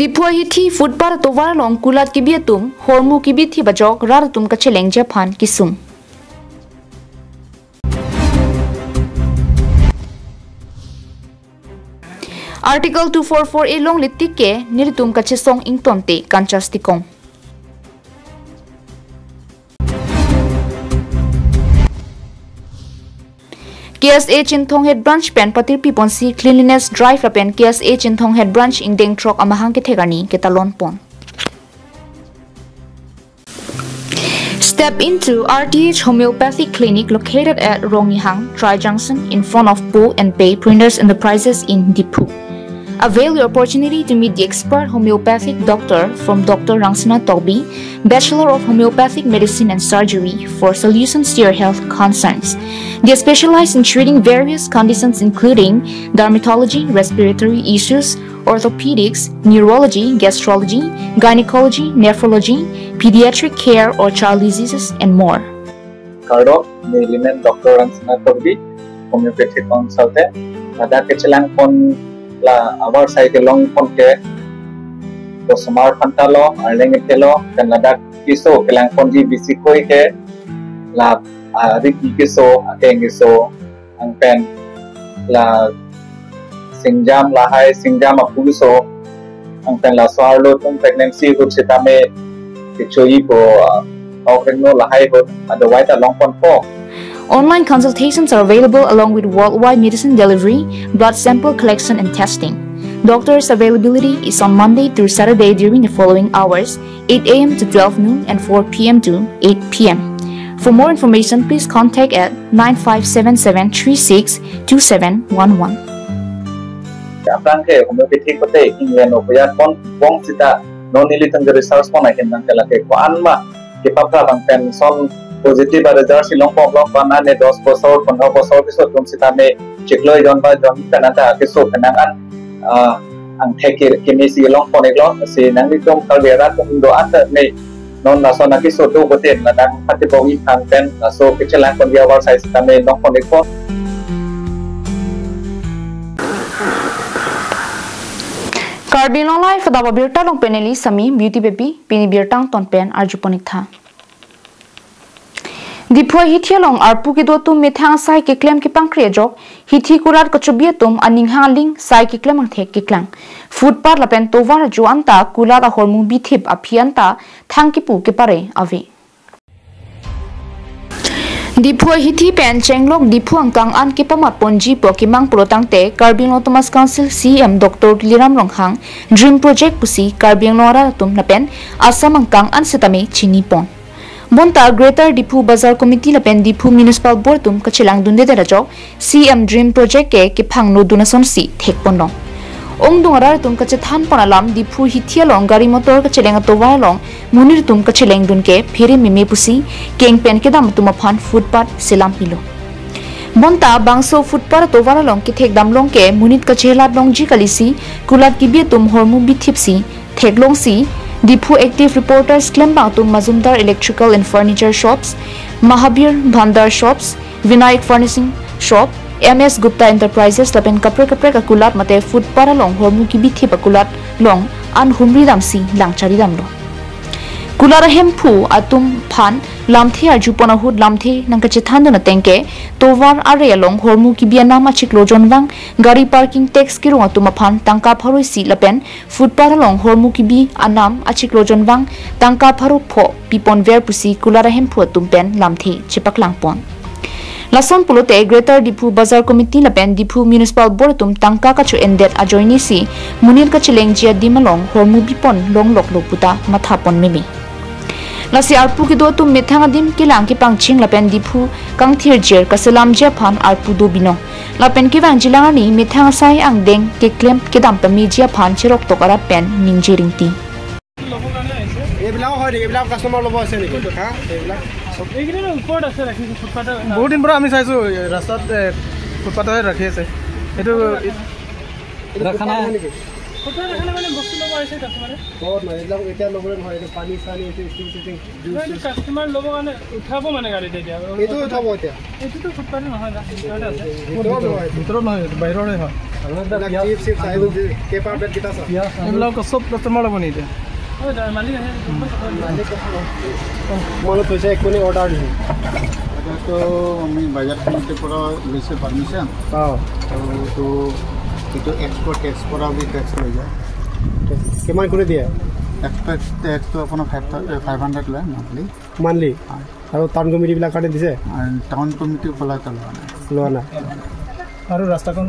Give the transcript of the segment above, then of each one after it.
Dipua hithi footbar tovar long kulat kibiatum hormu kibithi bajok raratum kacheleng Japan kisum. Article 244A long litike niritum kachesong ingtonte kanchastikong. KSA Chinthong Head Branch pen patir piponsi cleanliness drive lapen KSA Chinthong Head Branch ingdeng trok amahang ketegani ketalon pon. Step into RTH Homeopathic Clinic located at Rongyhang, Tri Junction in front of Bull and Pay Printers Enterprises in Dipu. Avail your opportunity to meet the expert homeopathic doctor from Dr. Rangsana Tobi, Bachelor of Homeopathic Medicine and Surgery, for solutions to your health concerns. They specialize in treating various conditions including dermatology, respiratory issues, orthopedics, neurology, gastrology, gynecology, nephrology, pediatric care or child diseases, and more. Kardo, Niliman Dr. Rangsana Tobi, homeopathic consultant. Ada kecelang pon la our side long ponke to smart pantalo arleng telo kan ladak kiso kelang ponji bisikoi ke la riki kiso akeng kiso ang pen la singjam la hai singjam apuso ang pen la soarlo tum pregnancy ko sitame kichoi po no la hai ko otherwise ta long pon po. Online consultations are available along with worldwide medicine delivery, blood sample collection and testing. Doctor's availability is on Monday through Saturday during the following hours, 8 a.m. to 12 noon and 4 p.m. to 8 p.m. For more information, please contact at 9577362711. Apang ke homeopathic pate England opaya pon bong sita no nilitang research pon akin nang kalake ko anma ke papra bang pen son positive result silong pok long pana ne 10 bosor 15 bosor kiso tum sitame chekloi jon ba jon kanata kiso kanangan ang theke kimisi long pon eklo si nang nitum kalbera tum do ata ne non na so na kiso tu boten na dang patipo i kan pen so kichelang kon dia war size sitame long pon eklo. KarbiAnglongLIVE fadaba birta long peneli sami beauty baby pini birtang ton pen arjuponik tha. Dipua hithialong arpu ki dotum methang sai ke claim ki pangkre jok hithi kurat kachubiatum aning haling sai ki claim ang thek ki klang food par lapen tovar ju anta kulada hormu bithip aphianta thangki pu ke pare ave Dipua hithi pen chenglok dipuang kang an ki pamat ponji po ki mang protang te KarbiAnglong Thomas Council CM Dr. Liram Ronghang Dream Project pusi KarbiAnglong tum lapen asam ang kang an setame chinipon Bonta Greater Dipu Bazar Committee lapen Dipu Municipal Board tum kachilang dunde derajok CM Dream Project ke kipang no donation si thekponong. Ong dungarar tum kachethan panalam Dipu hithialong gari motor kacheleng atowarlong munir tum kacheleng dunke phire meme pusi keng pen kedam tumaphan footpath selam hilo. Bonta bangso footpath atowarlong ki thek damlong ke munit kachelat long ji kalisi kulat kibe tum hormu bithipsi theklong si Dipu Active Reporters claim tum Mazumdar Electrical and Furniture Shops, Mahabir Bhandar Shops, Vinayak Furnishing Shop, MS Gupta Enterprises lapen kapre kakulat mate food para long hormu ki bithi pakulat long an humri damsi langchari damlo. Kulara hempu atum phan lamthi arjupona hud lamthi nangkachethan na tengke tovar are along hormu ki bianama chiklojonwang gari parking tax ki ronga tumaphan tangka pharoi si lapen food para long hormu ki bi anam achiklojonwang tangka pharu pho pipon ver pusi kulara hempu tumpen lamthi chipaklangpon Lason pulote Greater Dipu Bazar Committee lapen Dipu Municipal Board tum tangka kachu endet ajoini si munir kacheleng jia dimalong hormu bipon long lok loputa mathapon meme Lasi arpu ki do tum methang adim kilang ki pangching lapen Dipu kangthir jer kaselam Japan arpu do bino lapen ki wang jilangani methang sai ang deng ke claim ke dam pami Japan cherok tokara pen ningjiring ti eblau hoy eblau customer lobo ase niki ha eblau এইখিনি ওপৰত আছে ৰাখিছো ফুটপাথ বহুত দিন পৰা আমি চাইছো ৰাস্তাত ফুটপাথ হৈ ৰাখি আছে এটো ৰাখা নাই নেকি ফুটপাথ এখানে মানে বস্তু ল'ব আহিছে কাষ্টমাৰে বহুত নহয় এইবিলাক এতিয়া ল'বলৈ নহয় এইটো পানী চানী এইটো ষ্টিং কাষ্টমাৰ ল'ব কাৰণে উঠাব মানে গাড়ীত এতিয়া এইটো উঠাব এতিয়া এইটোতো ফুটপাথ নহয় না ভিতৰতে আছে ভিতৰত নহয় বাহিৰৰে হয় পেপাৰ বেগ কেইটা আছে এইবিলাক চব কাষ্টমাৰ ল'ব নি এতিয়া মালিক আহে মনত হৈছে একোনি অৰ্ডাৰ দিছোঁ তো আমি বাজাৰ কমিটিৰ পৰা লৈছে পাৰ্মিশ্যন তো এইটো এক্সপৰ্ট টেক্স পৰা আমি টেক্স লৈ যায় কিমান কৰি দিয়ে এক্সপৰ্ট টেক্সটো আপোনাৰ 500 লয় মান্থলি আৰু টাউন কমিটিবিলাক কাৰণে দিছে টাউন কমিটিৰ পৰা লোৱা নাই আৰু ৰাস্তাখন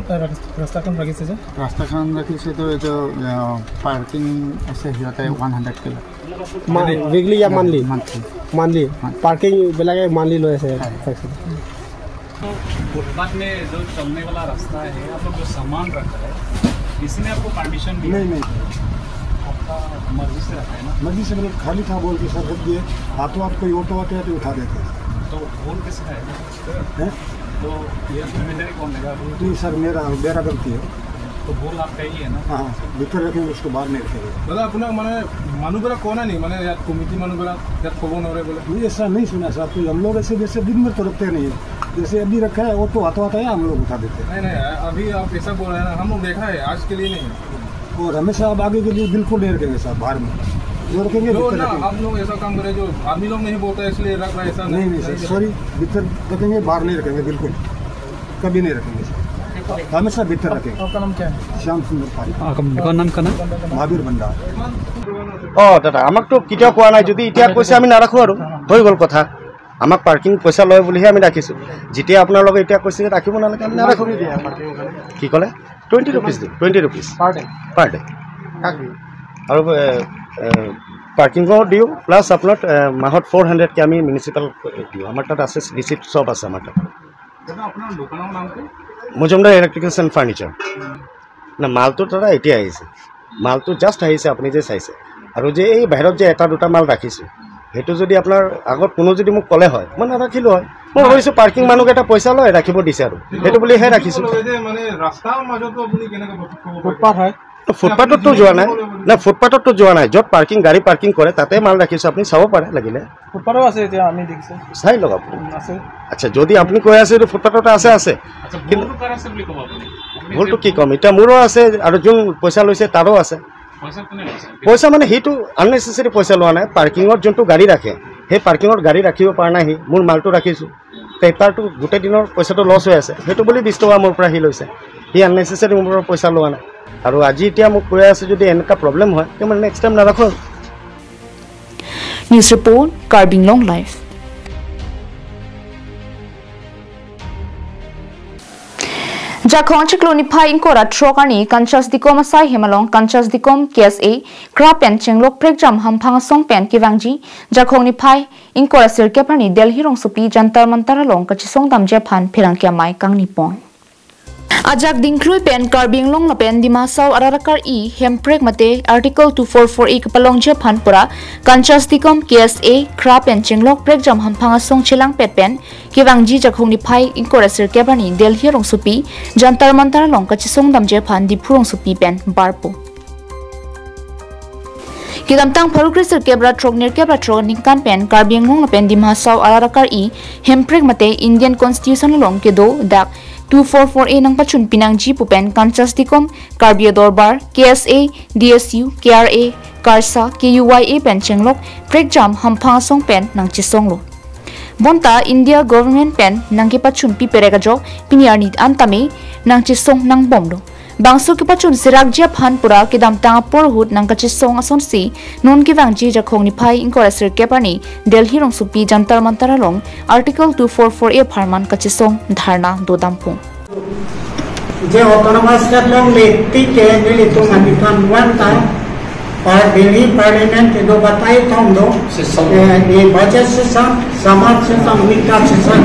ৰাখিছে যে ৰাস্তাখন ৰাখিছে তো এইটো পাৰ্কিং আছে সিহঁতে 100 কিলো वीकली या मंथली मंथली पार्किंग बेलागे मंथली लो ऐसे फुटपाथ में जो चलने वाला रास्ता है आप लोग जो सामान रखा है इसने आपको परमिशन दी नहीं आपका मर्जी से रखा है ना मर्जी से मतलब खाली था बोल के सर रख दिए हाथों हाथ कोई ऑटो आते हैं तो उठा देते हैं तो बोल किसका है तो ये जिम्मेदारी कौन लेगा नहीं सर मेरा गलती है तो बोल आपका ही है ना हाँ भीतर रखेंगे उसको बाहर नहीं रखेंगे दादा अपना मैंने मानुबरा कौन है नहीं मैंने यार कमिटी मानुबरा यार कौन हो रहे बोले नहीं ऐसा नहीं सुना सर तो हम लोग ऐसे जैसे दिन में तो रखते नहीं है जैसे अभी रखा है ऑटो आता है हम लोग उठा देते हैं नहीं अभी आप ऐसा बोल रहे हैं ना हम लोग देखा है आज के लिए नहीं और हमेशा अब आगे के लिए बिल्कुल नहीं रखेंगे सर बाहर में जो रखेंगे आप लोग ऐसा काम करें जो आदमी लोग नहीं बोलता इसलिए रख रहा है ऐसा नहीं सर सॉरी भीतर रखेंगे बाहर नहीं रखेंगे बिल्कुल कभी नहीं रखेंगे हमेशा भीतर रखेंगे आपका नाम क्या है श्याम सुंदर पारी दुकान नाम का ना महावीर भंडार দাদা আমাকতো কেতিয়াও কোৱা নাই যদি এতিয়া কৈছে আমি নাৰাখোঁ আৰু হৈ গ'ল কথা আমাক পাৰ্কিং পইচা লয় বুলিহে আমি ৰাখিছোঁ যেতিয়া আপোনাৰ লগত এতিয়া কৈছে ৰাখিব নালাগে আমি নাৰাখোঁ কি ক'লে 20 रुपीज দিম 20 रुपीज পাৰ ডে আৰু পাৰ্কিঙৰ দিওঁ প্লাছ আপোনাৰ মাহত 400কে আমি মিউনিচিপাল দিওঁ আমাৰ তাত আছে ৰিচিপ্ট চব আছে আমাৰ তাত আপনার দোকানের নাম কি মজুমদাৰ ইলেক্ট্ৰিকেলছ এণ্ড ফাৰ্নিচাৰ না মালটো দাদা এতিয়া আহিছে মালটো জাষ্ট আহিছে আপুনি যে চাইছে আৰু যে এই বাহিৰত যে এটা দুটা মাল ৰাখিছোঁ সেইটো যদি আপোনাৰ আগত কোনো যদি মোক ক'লে হয় মই নাৰাখিলোঁ হয় মই ভাবিছোঁ পাৰ্কিং মানুহকেইটা পইচা লয় ৰাখিব দিছে আৰু সেইটো বুলিহে ৰাখিছোঁ মানে ৰাস্তাৰ মাজতো আপুনি কেনেকৈ ফুটপাথ হয় ফুটপাথতো যোৱা নাই না ফুটপাথতো যোৱা নাই য'ত পাৰ্কিং গাড়ী পাৰ্কিং কৰে তাতে মাল ৰাখিছোঁ আপুনি চাব পাৰে লাগিলে ফুটপাথো আছে এতিয়া আমি দেখিছোঁ চাই লওক আপুনি আছে আচ্ছা যদি আপুনি কৈ আছে এইটো ফুটপাথতে আছে কিন্তু ভুলটো কি ক'ম এতিয়া মোৰো আছে আৰু যোন পইচা লৈছে তাৰো আছে পইচা মানে সেইটো আননেচেচাৰী পইচা লোৱা নাই পাৰ্কিঙত যোনটো গাড়ী ৰাখে সেই পাৰ্কিঙত গাড়ী ৰাখিব পৰা নাই সি মোৰ মালটো ৰাখিছোঁ পেপাৰটো গোটেই দিনৰ পইচাটো লছ হৈ আছে সেইটো বুলি 20 টকা মোৰ পৰা সি লৈছে সি আননেচেচাৰী মোৰ পৰা পইচা লোৱা নাই আৰু আজি এতিয়া মোক কৈ আছে যদি এনেকুৱা প্ৰব্লেম হয় তে মই নেক্সট টাইম নাৰাখোঁ News report KarbiAnglongLIVE Jakhong chikloni phai inkora trokani kanchas dikom asai hemalong kanchas dikom KSA krapen chenglok pregjam hamphang song pen kiwangji jakhong ni phai inkora sirkepani Delhi rong supi jantar mantara long kachisong damje phan phirangkya mai kangni pon Ajak dingklui pen KarbiAnglong la pen dimasau ararakar e hemprek mate article 2448 kapalong je phan pura kanchas dikom KSA krapen chenglok pregjam hamphang song chilang pet pen kiwangji jakhong ni phai inkora sirkepani Delhi rong supi jantar mantara long kachisong damje phan dipurong supi pen barpo Kidamtang Parukrisir Kebra Trognir Kebra Trog Ninkan Pen KarbiAnglong Pen Dimasau Ararakar E Hemprek Mate Indian Constitution Long Kedo Dak 2448 Nang Pachun Pinang Ji Pupen Kanchas Dikom Karbia Dorbar KSA DSU KRA Karsa KUYA Pen Chenglok Pregjam Hamphang Song Pen Nang Chisonglo Bonta India Government Pen Nang Kipachun Pi Peregajok Piniarnit Antame Nang Chisong Nang Bomlo Bangsu kipachun sirakjia phan pura kidam tanga porhut nang kachisong ason si non kiwangji jakhong ni phai inkora sirkepani Delhi rong supi jantar mantara long article 2448 pharman kachisong dharna dodampung जे autonomous state long लेती के दिल्ली तो मनिफान वन का और दिल्ली पार्लियामेंट के दो बताए थम दो ये बजट सिस्टम समाज सिस्टम विकास सिस्टम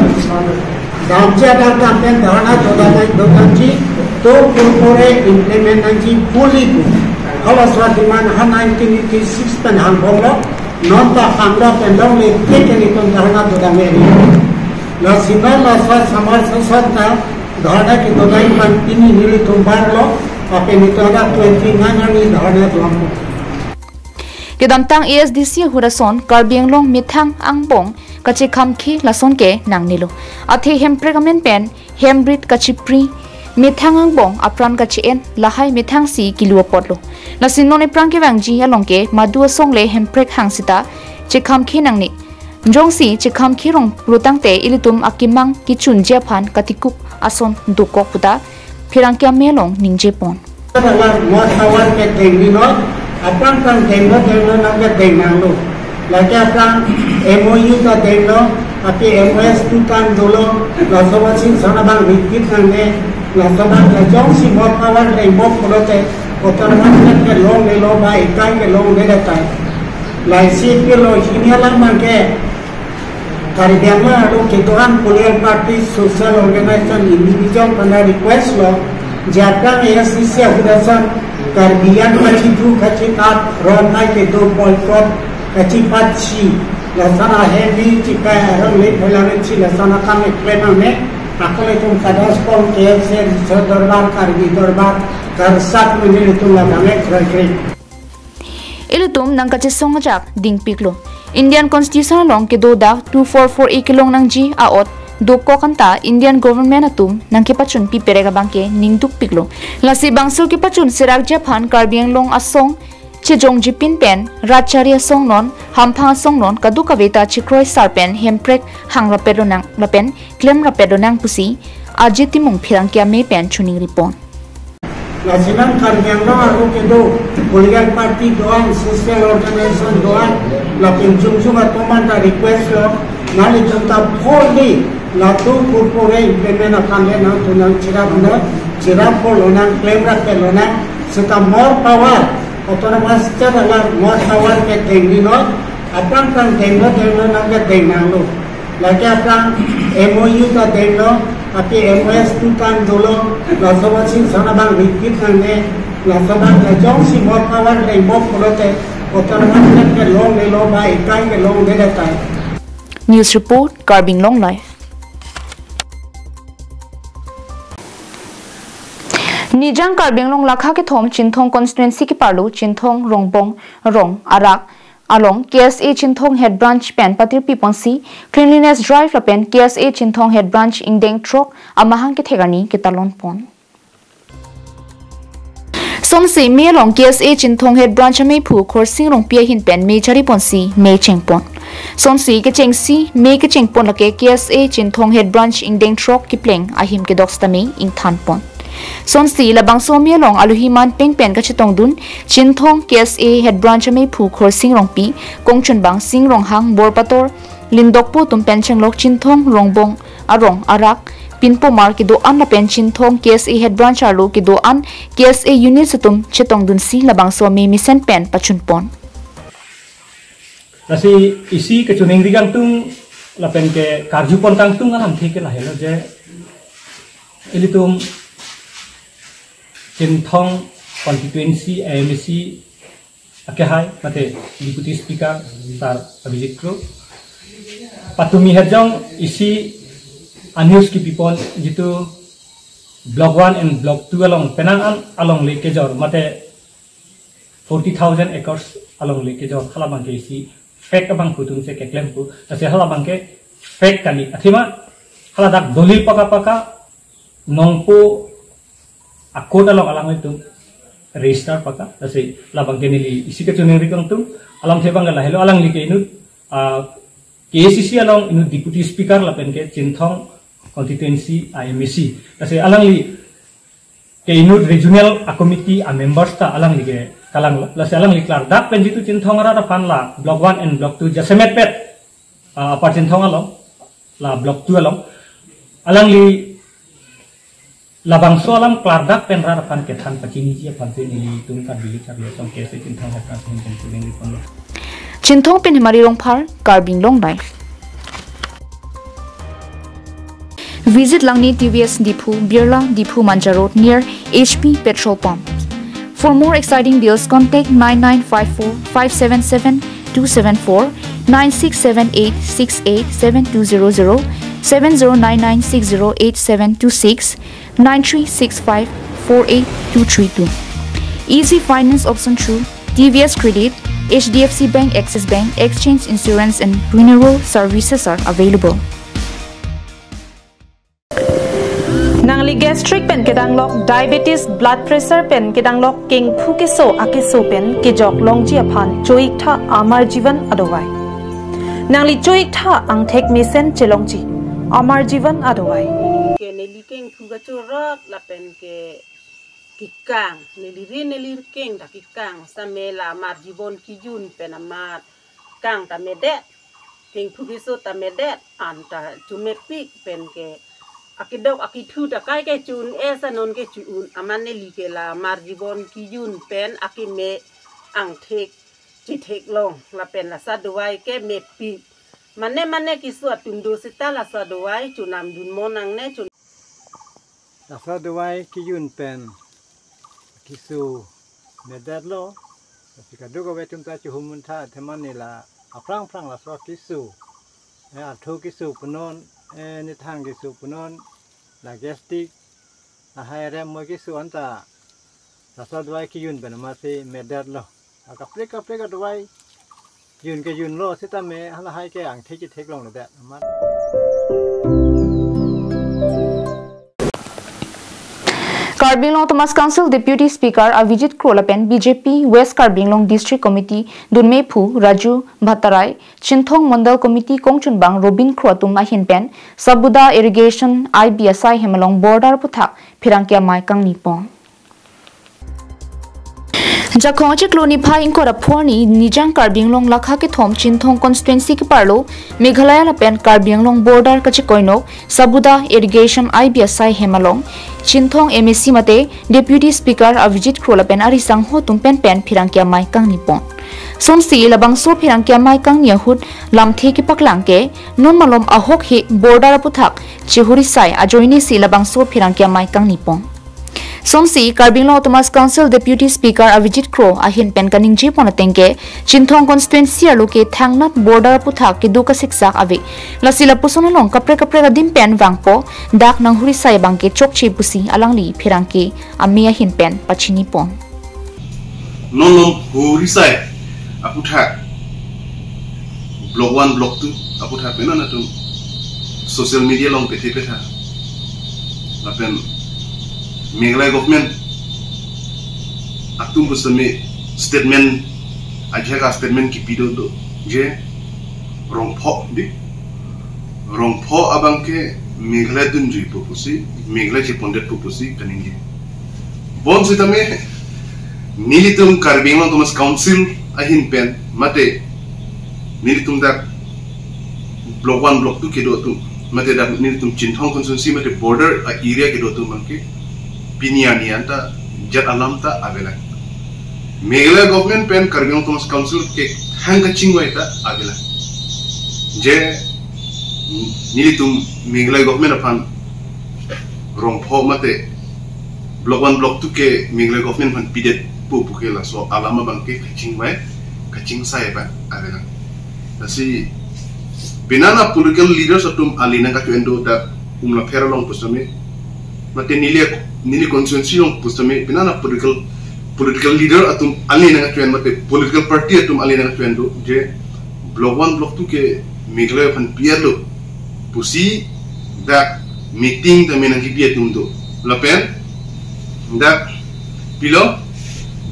दामचे का कैंपेन धारणा दोदांची तो पूरे implementation fully kalau suatu mana 1986 pen hangbolo nota hangla pen long le tekeni ton dharna dodameri la sima la sa samar sasata dharna ki dodai man ini nili tumbar lo Tapi itu ada 29 hari dah lampu. Kedamtang ASDC hurason Karbi Anglong mithang angbong kachi khamki lason ke nangnilo. Athe hemprek amen pen hembrit kachi pri mithang angbong apran kachi en lahai mithang si kilua potlo. Lasin non prang ke wangji along ke madu song le hemprek hangsita che khamki nangni. Jongsi che khamki rong lutang te ilitum akimang kichun japhan katikuk ason dukok puta phirang kya melong ningje pon. Adalah muasawan ke tenginot. Apang kan demo nangga denganlo. Lagi apang MOU ka demo, tapi MOS tu kan dulu. Lasobat sing sana bang rikit nangge. Lasobat lajong si mot kawan demo pulote. Otomatis ke long lelo ba ikan ke long lele tay. Laisi pilo sini alam mangke. KarbiAnglong alu ketuan Political Party Social Organization Individual pada request lo. Jika ASDC hudasan Karbian kaci du kaci kat ronai ke do boycott kaci patsi lasana heavy jika orang le pelanin si lasana kami klaim ame aku itu kadas pon KSC darbar Karbi darbar karsat menjadi itu lagame krai. Ilutum nang kaci songjak ding piklo. Indian Constitution long ke do da 244 kilong nang ji aot Doko kanta Indian government atum nang kipachun pi perega bangke ningduk piklo. Lasi bangsul kipachun sirak Japan Karbi Anglong asong chejong jipin pen rachari asong non hamphang asong non kadu kaveta chikroi sarpen hemprek hang rapedo nang lapen klem rapedo nang pusi ajiti mung phirang kya me pen chuning ripon. Lasinan KarbiAnglong aku kedo Political Party doan Social Organization doan lapin jung atuman ta request lo nali junta poli latu purpore implement akan lena tunang cirap polonang claim rapelonang serta more power autonomous adalah more power ke tenginot apang kan tengo nangga tenganlo lagi apang MOU ka tengo tapi MOS tu kan dulu lasobat sing sana bang rikit nangge lasobat lajong si more power lemo pulote autonomous ke long lelo ba ikan ke long lele tay. News report KarbiAnglongLIVE. Nijang KarbiAnglong lakha ke thom Chinthong constituency ki parlu Chinthong Rongbong Rong Arak along KSA Chinthong head branch pen patir piponsi cleanliness drive la pen KSA Chinthong head branch ingdeng trok amahang ke thegani ke talon pon. Sonsi me long KSA Chinthong head branch me phu khorsing rong pia hin pen me chari ponsi me chengpon. Sonsi ke chengsi me ke chengpon la ke KSA Chinthong head branch ingdeng trok ki pleng ahim ke dokstami ing than pon. Sonsi labang somia long aluhiman pengpen ka chitong dun Chinthong KSA head branch me phu khor sing rong pi kongchun bang sing rong hang borpator lindokpu tum pencheng lok Chinthong Rongbong arong arak pinpo mar ki do an la pen Chinthong KSA head branch alu ki do an KSA unit satum chitong dun si labang somi misen pen pachun pon. Nasi isi kecuning rigang tung lapen ke karju pon tang tung alam thike la helo je ilitum Chinthong constituency AMC akehai mate deputy speaker tar abhijit patumi herjong isi unused ki people jitu block 1 and block 2 along penang along lake jor mate 40,000 acres along lake jor khala bangke isi fake abang kutung se ke claim ku ase hala bangke fake kali athima hala dak dolil paka nongpo akot along alang itu register paka ase labang kenili isi ke chuning rikang tu alam thebang la hello alang like inu KCC along inu deputy speaker lapen ke Chinthong constituency IMC ase alang li ke inu regional committee a members ta alang like kalang la alang li klar dak pen jitu Chinthong ara fan la block 1 and block 2 jasemet pet apart Chinthong along la block 2 along alang li labang soalam klardak penrar fan kethan pacini ji pante ni tung ka bili karya song kese Chinthong ka hin kuling ni pon Chinthong pin himari rongphar KarbiAnglongLIVE. Visit Langni TVS Dipu Birla Dipu Manja Road near HP petrol pump. For more exciting deals contact 9954 577 274 9678 687200 7099608726 9365 48232. Easy finance option through TVS Credit, HDFC Bank, Axis Bank, Exchange Insurance and Renewal services are available. Nangli gastric pen kedanglok, diabetes, blood pressure pen kedanglok, king phukiso akiso pen kejok longji aphan choik tha amar jivan adowai. Nangli choik tha ang thek misen chelongji amar jivan adowai. Ke neli king phugacho rok la pen ke kikang neli king da kikang samela mar jibon kijun pen amar kang ta medet king phukiso ta medet anta tumepik pen ke akidok akitu ta kai ke chun esa non ke chun amane like la marjibon kijun pen akime ang thek chi thek long la pen la saduai ke me pi mane kisu atundo sita la saduai chunam dun monang ne chun la saduai kijun pen kisu medat lo sikadoko betum ta chumun tha themani la aprang la so kisu atho kisu punon ni thang kisu punon la gastric la haire mo kisu anta la sadwai ki yun ben ma se medat lo ka dwai yun ke yun lo sita me hala hai ke ang thek long da ma Karbi Anglong Thomas Council Deputy Speaker Avijit Krolapen BJP West Karbi Anglong District Committee Dunmephu Raju Bhattarai Chinthong Mandal Committee Kongchunbang Robin Kroatum Ahinpen Sabuda Irrigation IBSI Hemalong Border Puthak Phirangkia Mai Kang Nipong Jakhonche Kloni Phai Inkora Phorni Nijang Karbi Anglong Lakha ke Thom Chinthong constituency ke parlo Meghalaya Lapen Karbi Anglong border kachikoino Sabuda Irrigation IBSI Hemalong Chinthong MSC mate Deputy Speaker Avijit Krolapen arisang ho tumpen pen phirangkia mai kang nipon somsi labang so phirangkia mai kang nyahut lamthe ki paklangke non malom ahok he border puthak chihuri sai ajoini si labang so phirangkia mai kang nipon somsi Karbi Anglong Thomas Council Deputy Speaker Avijit Kro ahin pen kaning ji ponatengke Chinthong constituency aloke thangnat border puthak ki duka siksak ave lasila pusonalong kapre ga dim pen wangpo dak nang huri sai bangke chokchi pusi alangli phirangke ami ahin pen pachini pon nonom huri sai aputha block 1 block 2 aputha penana tu social media long petha lapen Meghalaya government atum busame statement aja ka statement ki pido do je rongpho abang ke Meghalaya dunji popusi Meghalaya che pondet popusi kaningi bon sitame militum Karbi Anglong Thomas Council ahin pen mate militum dak block 1 block 2 ke do tu mate dak militum Chinthong constituency mate border area ke do tu mangke Piniani anta jat alam ta avela Meghalaya government pen Karbi Anglong Thomas Council ke hanga chingwai ta avela je nilitum Meghalaya government apan rongpho mate block 1 block 2 ke Meghalaya government pan pidet pu ke la so alama bangke kaching sai ba avela nasi binana political leaders atum alina ka tuendo da umla feralong pusame mate nili constituency long pustame binana political leader atum ali nanga tuen mate political party atum ali nanga tuen do je block 1 block 2 ke Meghalaya pan piado pusi da meeting da menang ki piatum do lapen da pilo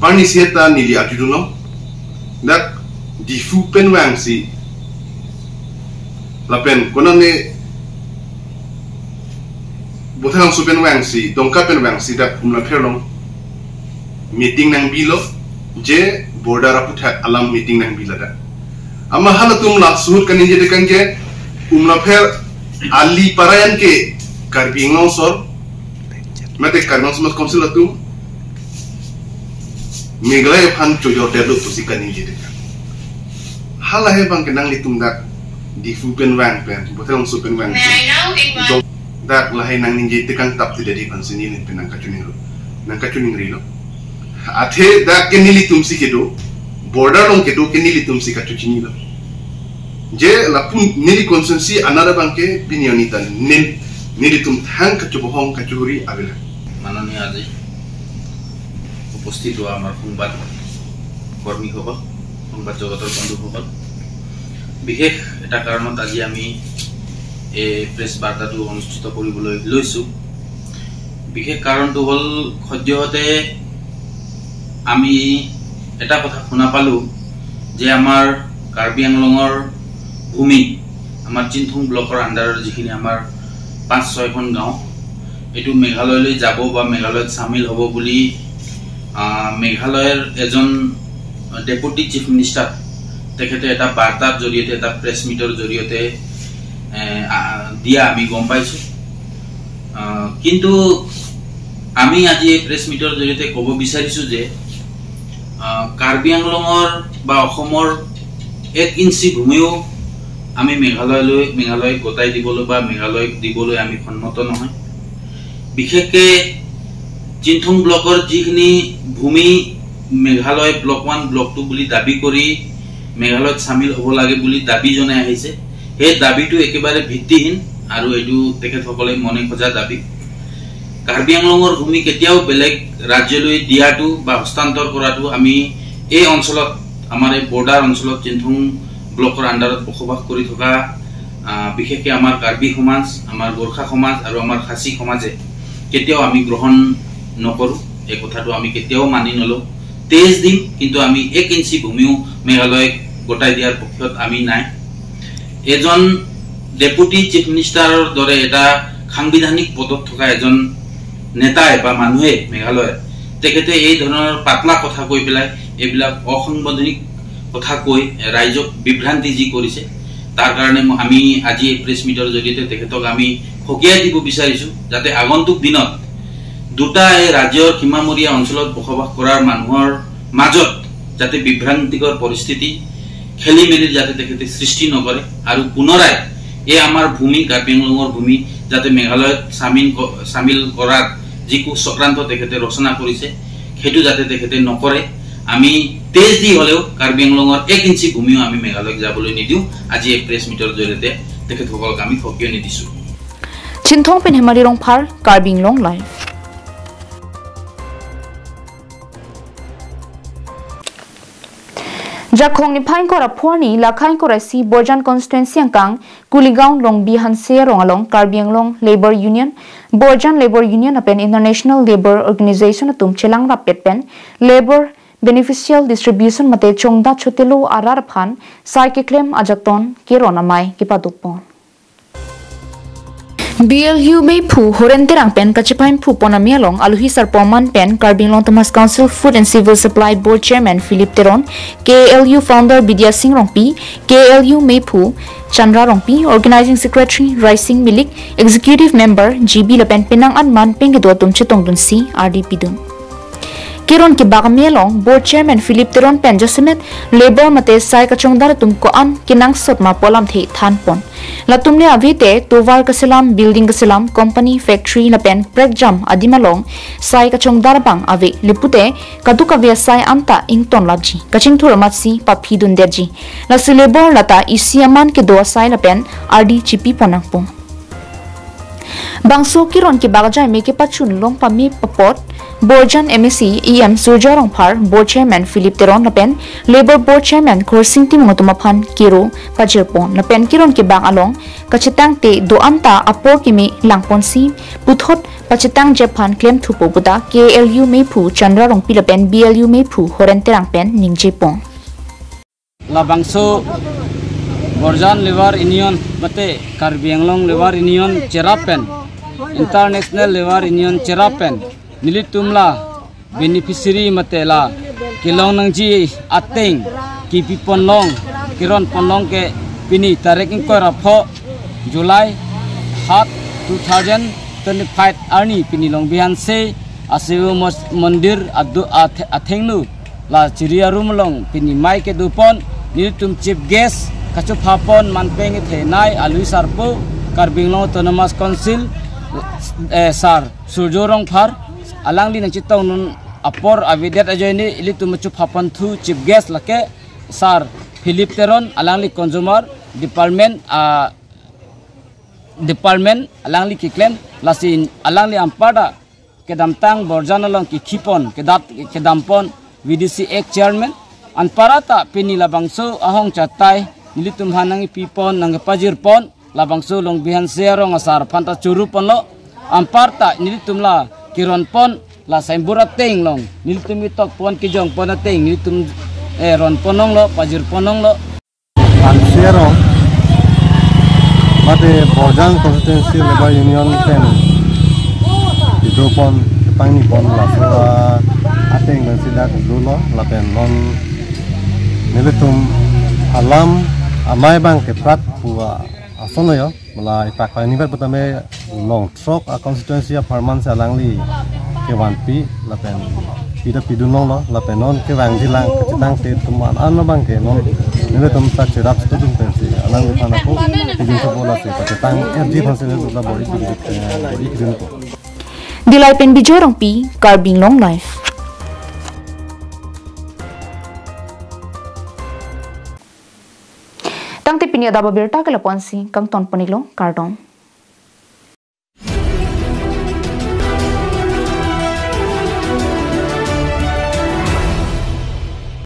pani sieta nili atuduno da difu penwang si lapen konane Botang supen wang si dongkapen wang si dak umla pherlong meeting nang bilo je border aputha alam meeting nang bilada ama halatum la suhut kanin je dekan je umla pher ali parayan ke Karbi Anglong sor mate Karbi Anglong council atum Meghalaya phan chojo delo pusi kanin je dekan hala he bang kenang litum dak di fupen wang pen botang supen wang dak lahai nang ninje tekan tap tidak di pansini ni penang kacuning rilo athe dak kenili tumsi kedo border long kedo kenili tumsi kacucini lo je lapun nili consensi anara bangke pinionitan nili tum hang kacubohong kacuri avela manani adi উপস্থিত হোৱা আমাৰ সংবাদ কৰ্মীসকল সংবাদ জগতৰ বন্ধুসকল বিশেষ এটা কাৰণত আজি আমি এই প্ৰেছ বাৰ্তাটো অনুষ্ঠিত কৰিবলৈ লৈছো বিশেষ কাৰণটো হ'ল সদ্যহতে আমি এটা কথা শুনা পালো যে আমাৰ কাৰ্বি আংলঙৰ ভূমি আমাৰ চিনথুং ব্লকৰ আণ্ডাৰৰ যিখিনি আমাৰ 5-6খন গাঁও এটো মেঘালয়লৈ যাব বা মেঘালয়ত সামিল হ'ব বুলি মেঘালয়ৰ এজন ডেপুটি চিফ মিনিষ্টাৰ তেখেতে এটা বাৰ্তাৰ জৰিয়তে এটা প্ৰেছ মিটৰ জৰিয়তে দিয়া আমি গম পাইছো কিন্তু আমি আজি প্ৰেছ মিটৰ জৰিয়তে ক'ব বিচাৰিছো যে কাৰ্বি আংলঙৰ বা অসমৰ 1 ইঞ্চি ভূমিও আমি মেঘালয় গতাই দিবলৈ বা মেঘালয় দিবলৈ আমি সন্মত নহয় বিশেষকৈ চিনথুং ব্লকৰ যিখিনি ভূমি মেঘালয় ব্লক 1 ব্লক 2 বুলি দাবী কৰি মেঘালয়ত সামিল হ'ব লাগে বুলি দাবী জনাই আহিছে এই দাবীটো একেবাৰে ভিত্তিহীন আৰু এটো তেখেতসকলে মনে খোজা দাবী কাৰ্বি আংলঙৰ ভূমি কেতিয়াও বেলেগ ৰাজ্যলৈ দিয়াটো বা হস্তান্তৰ কৰাটো আমি এই অঞ্চলত আমাৰ এই বৰ্ডাৰ অঞ্চলত চিনথুং ব্লকৰ আণ্ডাৰত বসবাস কৰি থকা বিশেষকৈ আমাৰ কাৰ্বি সমাজ আমাৰ গোৰ্খা সমাজ আৰু আমাৰ খাচী সমাজে কেতিয়াও আমি গ্ৰহণ নকৰো এই কথাটো আমি কেতিয়াও মানি নলওঁ তেজ দিম কিন্তু আমি 1 ইঞ্চি ভূমিও মেঘালয় গটাই দিয়াৰ পক্ষত আমি নাই এজন ডেপুটি চিফ মিনিষ্টাৰৰ দৰে এটা সাংবিধানিক পদত থকা এজন নেতাই বা মানুহে মেঘালয় তেখেতে এই ধৰণৰ পাতলা কথা কৈ পেলাই এইবিলাক অসাংবিধানিক কথা কৈ ৰাইজক বিভ্ৰান্তি যি কৰিছে তাৰ কাৰণে আমি আজি এই প্ৰেছ মিটৰ জৰিয়তে তেখেতক আমি হকিয়াই দিব বিচাৰিছো যাতে আগন্তুক দিনত দুটা এই ৰাজ্যৰ সীমামূৰীয়া অঞ্চলত বসবাস কৰাৰ মানুহৰ মাজত যাতে বিভ্ৰান্তিকৰ পৰিস্থিতি খেলি মেলি যাতে তেখেতে সৃষ্টি নকৰে আৰু পুনৰাই এই আমাৰ ভূমি কাৰ্বি আংলঙৰ ভূমি যাতে মেঘালয়ত সামিল কৰাৰ যিকো চক্ৰান্ত তেখেতে ৰচনা কৰিছে হেতু যাতে তেখেতে নকৰে আমি তেজ দি হলেও কাৰ্বি আংলঙৰ 1 ইঞ্চি ভূমিও আমি মেঘালয়ক যাবলৈ নিদিও আজি এই প্ৰেছ মিটৰ জৰিয়তে তেখেতসকলক আমি হকিয়াই দিছো চিনথং পেনহেমাৰি ৰংফাৰ Karbi Anglong live Jakong ni pain kora phorni lakhain kora si Borjan constituency angkang Kuligaon Longbi Hanse Rongalong KarbiAnglong Labor Union Borjan Labor Union apen International Labor Organization atum chelang rapet pen labor beneficial distribution mate chongda chotelo arar phan sai ke claim ajakton ke ronamai ke padupon BLU may pu horenterang pen kachipain pu ponamialong aluhi sarpoman pen KarbiAnglong Thomas Council Food and Civil Supply Board Chairman Philip Teron KLU founder Bidya Singh Rongpi KLU may pu Chandra Rongpi Organizing Secretary Rising Milik Executive Member GB Lapen Pinang Anman Pengido tum chetong dunsi RDP dun Kiron ki bagamialong Board Chairman Philip Teron pen Josemet labor mate sai kachongdar tum ko an kinang sotma polam the thanpon latumne avite tovar kaselam building kaselam company factory la pen prek jam adimalong sai kachongdar bang ave lipute kaduka vyasai anta ington labji kaching thuramasi papi dunderji la labor lata isiaman ke do sai la pen RD chipi ponangpong bangso kiron ki bagajai me ke pachun long pami papot Borjan MSc EM Surjarong Phar Board Chairman Philip Teron Napen Labor Board Chairman Khorsing Tim Ngotumaphan Kiro Pajirpon Napen Kiron ki bang along kachitang te do anta apor kimi langponsi puthot pachitang Japan claim thupo buda KLU Mephu Chandra Rongpi Lapen BLU Mephu Horenterang pen Ningjepong Labangso Borjan Labor Union mate KarbiAnglong Labor Union Cherapen International Labor Union Cherapen Nilitumla beneficiary matela kilong nangji ateng kipi ponlong kiron ponlong ke pini tareking ko rapho July 2025 arni pini long bihan se asiu mandir adu athengnu la chiria rumlong pini mai ke dupon nilitum chief guest kachup hapon manpeng thenai alui sarpo KarbiAnglong Autonomous Council sar Surjorong Phar alangli nang chitong nun apor avidet ajoini ilitu machu phapan thu chief guest lake sar Philip Teron alangli consumer department alangli kiklem lasin alangli ampada kedamtang borjanalong ki khipon kedampon VDC ek chairman an parata peni labangso ahong chatai nilitum hanangi pipon nang pajir pon labangso long bihan serong asar panta churupon lo amparta nilitum la kiron pon la saimbura teng long nilitum itok pon kijong pon teng nilitum ron ponong lo pajir ponong lo an serong mate borjan constituency labor union pen itu pon pangi pon la suwa ateng dan sidak dulu la pen non nilitum alam amai bang ke prat puwa asono yo mala ipak pa ni pertama long trok a constituency farman salangli ke wanpi la pen pida pidunong lo la pen non ke wang jilang ke citang te tuman an bang ke non nilitum ta cerap studum pensi alang di sana ko pidun ko bola se citang rg phase ne la bori pidun ko dilai pen bijorong pi KarbiAnglongLIVE. Tang te pinia daba berta ke laponsi kang ton panilo kardong.